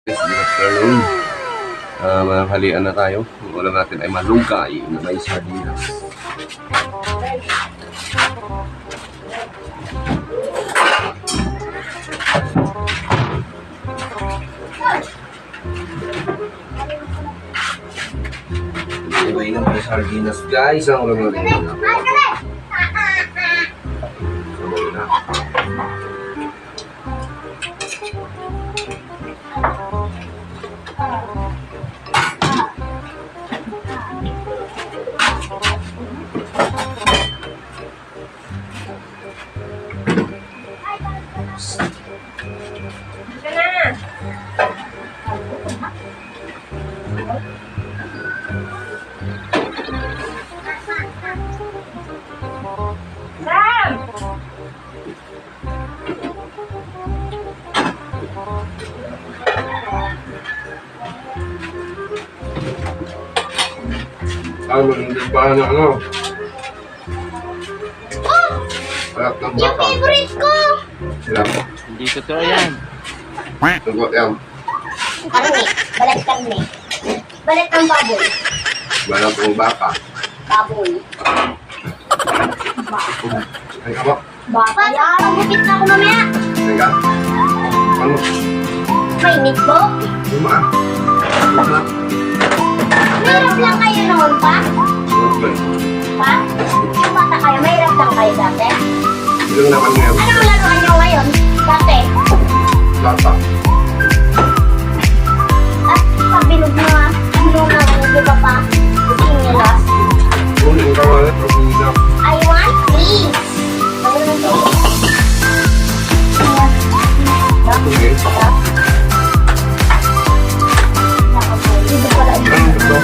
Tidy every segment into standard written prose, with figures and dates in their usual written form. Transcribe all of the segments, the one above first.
Good afternoon. Mananghalian na tayo. Ang ulam natin ay malunggay na may sardinas. Anyway na may sardinas guys. Ang ulam natin. Hindi pa na ano. Alat ng Yung baka. favorite ko! Alam. Hindi totoo yan. Tugot yan. Karne. Balat karne. Balat ng baboy. Balat ng baka. Baboy. Ay ka ba? Baka yan. Magupit na ako mamaya. Teka. Ano? Mainit po. Luma ah. Luma. Mahirap lang kayo noon pa? Okay. Pa? Yung bata kayo, mahirap lang kayo dati. Ilang naman ngayon? Anong laruan nyo ngayon? Dati? Bata. At pag binog na, binog na, di ba pa? Sinilas. Kung yung kawalan, pag-uwinak. I want please. Ano na to? Okay. Dito pala. Ano ito?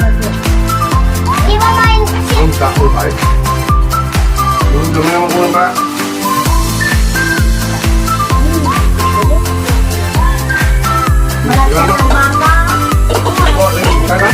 Di ba main kasi? Ang tako tayo. Yung dumi naman ko ba? Malaki ang baka. O, ito na.